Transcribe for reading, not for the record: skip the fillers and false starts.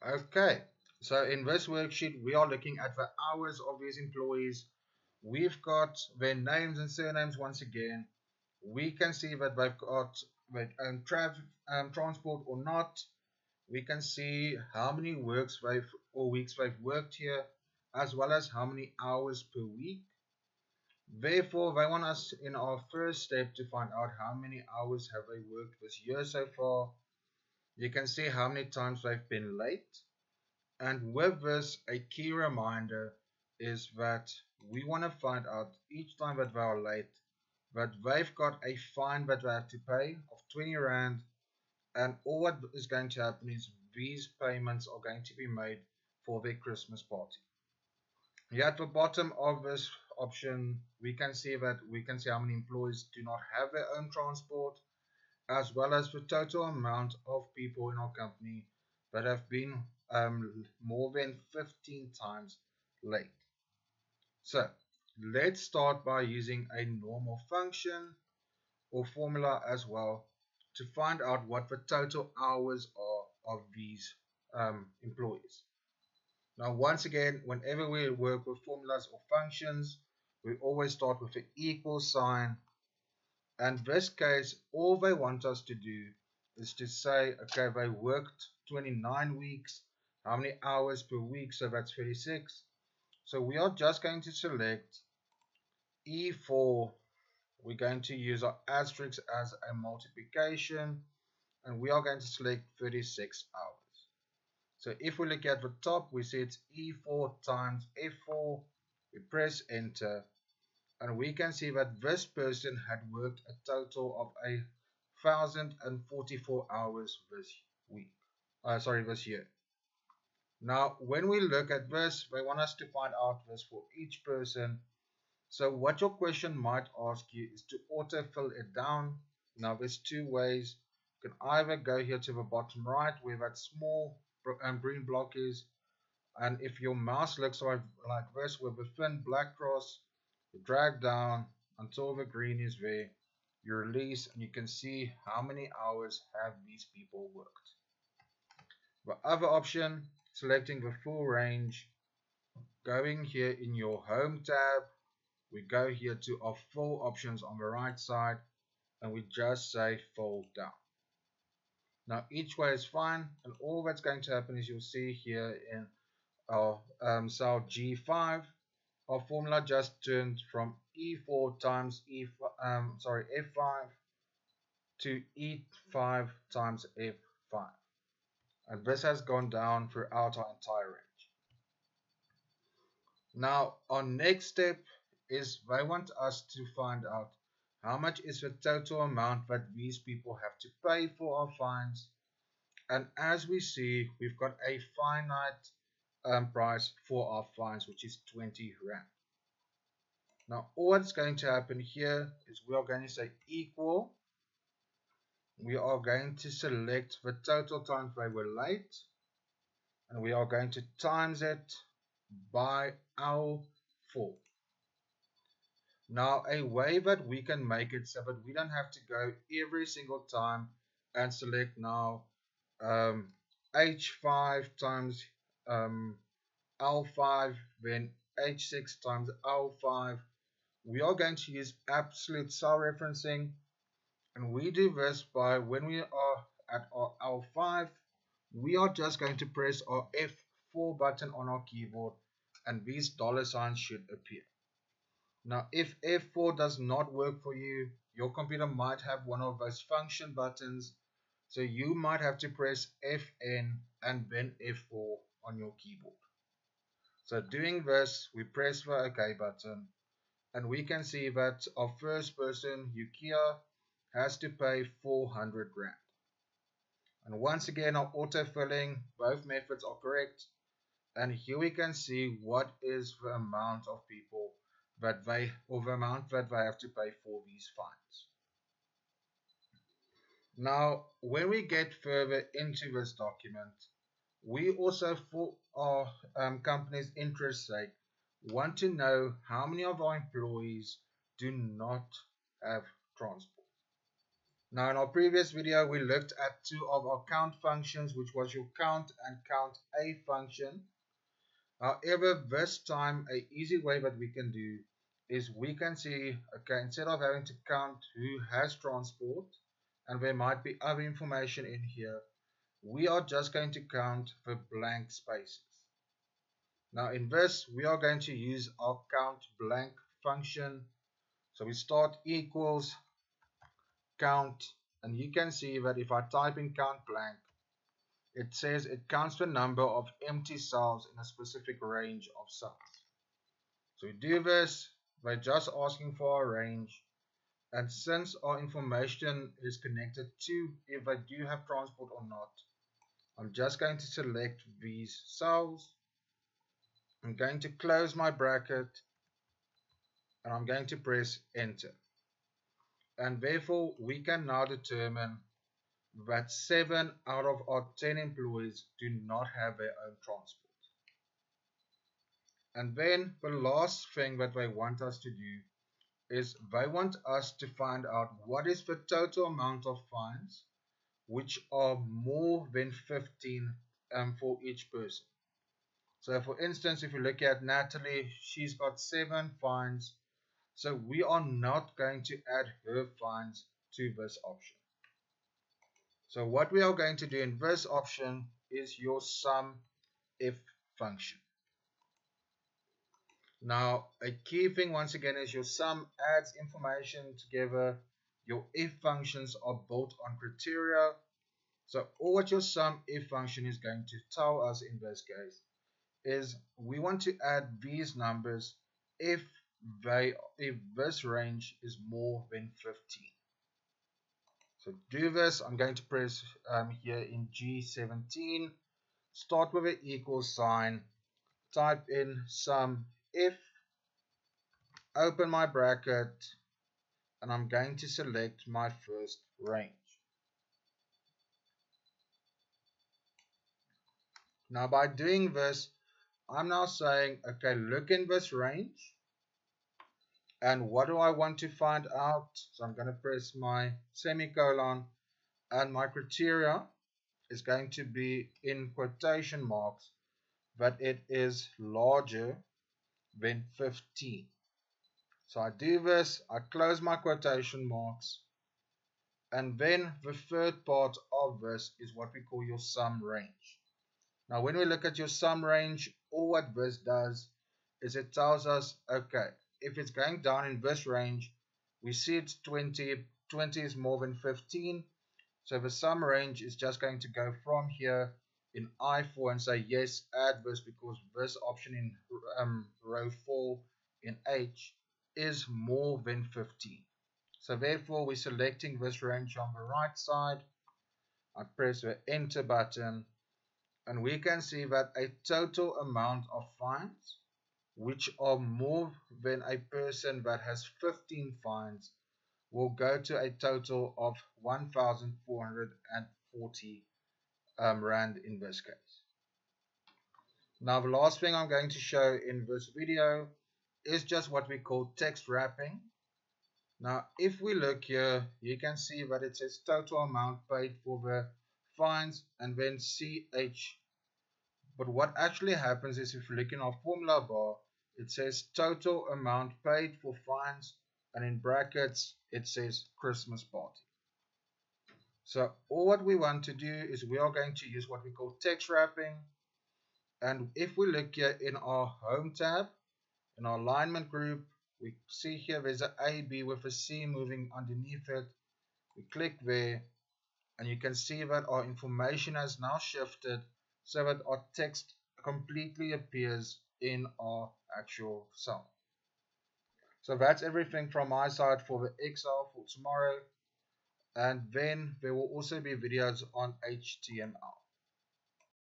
Okay, so in this worksheet, we are looking at the hours of these employees. We've got their names and surnames once again. We can see that they've got their own transport or not. We can see how many works they've or weeks they've worked here, as well as how many hours per week. Therefore, they want us in our first step to find out how many hours have they worked this year so far. You can see how many times they've been late. And with this, a key reminder is that we want to find out each time that they are late that they've got a fine that they have to pay of 20 Rand, and all what is going to happen is these payments are going to be made for their Christmas party. Here at the bottom of this option, we can see how many employees do not have their own transport, as well as the total amount of people in our company that have been more than 15 times late. So let's start by using a normal function or formula as well to find out what the total hours are of these employees. Now, once again, whenever we work with formulas or functions, we always start with an equal sign. And this case, all they want us to do is to say, okay, they worked 29 weeks. How many hours per week? So that's 36. So we are just going to select E4. We're going to use our asterisk as a multiplication, and we are going to select 36 hours. So if we look at the top, we see it's E4 times F4. We press enter, and we can see that this person had worked a total of 1,044 hours this week. This year. Now, when we look at this, they want us to find out this for each person. So what your question might ask you is to auto-fill it down. Now, there's two ways. You can either go here to the bottom right where that small green block is, and if your mouse looks like this with a thin black cross, you drag down until the green is there, you release, and you can see how many hours have these people worked. The other option, selecting the full range, going here in your home tab, we go here to our full options on the right side, and we just say fold down. Now each way is fine, and all that's going to happen is you'll see here in our cell G5, our formula just turned from E4 times F5 to E5 times F5, and this has gone down throughout our entire range. Now our next step is they want us to find out how much is the total amount that these people have to pay for our fines. And as we see, we've got a finite price for our fines, which is 20 Rand. Now, all that's going to happen here is we are going to say equal. We are going to select the total times they were late, and we are going to times it by L4. Now, a way that we can make it so that we don't have to go every single time and select now H5 times L5, then H6 times L5. We are going to use absolute cell referencing, and we do this by when we are at our L5, we are just going to press our F4 button on our keyboard, and these dollar signs should appear. Now, if F4 does not work for you, your computer might have one of those function buttons, so you might have to press Fn and then F4 on your keyboard. So doing this, we press the OK button, and we can see that our first person, Yukia, has to pay 400 Rand. And once again, our auto-filling, both methods are correct. And here we can see what is the amount of people that the amount that they have to pay for these fines. Now, when we get further into this document, we also, for our company's interest sake, want to know how many of our employees do not have transport. Now in our previous video we looked at two of our count functions, which was your count and count a function. However, this time a easy way that we can do is we can see, okay, instead of having to count who has transport, and there might be other information in here, we are just going to count the blank spaces. Now in this, we are going to use our count blank function. So we start equals count, and you can see that if I type in count blank, it says it counts the number of empty cells in a specific range of cells. So we do this by just asking for a range, and since our information is connected to if I do have transport or not, I'm just going to select these cells. I'm going to close my bracket and I'm going to press enter. And therefore we can now determine that 7 out of our 10 employees do not have their own transport. And then the last thing that they want us to do is they want us to find out what is the total amount of fines which are more than 15 for each person. So for instance, if you look at Natalie, she's got 7 fines. So we are not going to add her fines to this option. So what we are going to do in this option is your sum if function. Now a key thing once again is your sum adds information together. Your if functions are built on criteria. So all what your sum if function is going to tell us in this case is we want to add these numbers if this range is more than 15. So to do this, I'm going to press here in G17, start with an equal sign, type in sum if, open my bracket, and I'm going to select my first range. Now by doing this, I'm now saying, okay, look in this range, and what do I want to find out? So I'm going to press my semicolon, and my criteria is going to be in quotation marks that it is larger than 15. So I do this, I close my quotation marks, and then the third part of this is what we call your sum range. Now when we look at your sum range, all what this does is it tells us, okay, if it's going down in this range, we see it's 20, 20 is more than 15, so the sum range is just going to go from here in I4 and say yes, add this because this option in row 4 in H is more than 15. So therefore we're selecting this range on the right side. I press the enter button and we can see that a total amount of fines which are more than a person that has 15 fines will go to a total of 1,440 Rand in this case. Now the last thing I'm going to show in this video is just what we call text wrapping. Now if we look here, you can see that it says total amount paid for the fines and then CH. But what actually happens is if you look in our formula bar, it says total amount paid for fines, and in brackets it says Christmas party. So all what we want to do is we are going to use what we call text wrapping. And if we look here in our home tab, in our alignment group, we see here there's an A, B with a C moving underneath it. We click there and you can see that our information has now shifted so that our text completely appears in our actual cell. So that's everything from my side for the Excel for tomorrow. And then there will also be videos on HTML.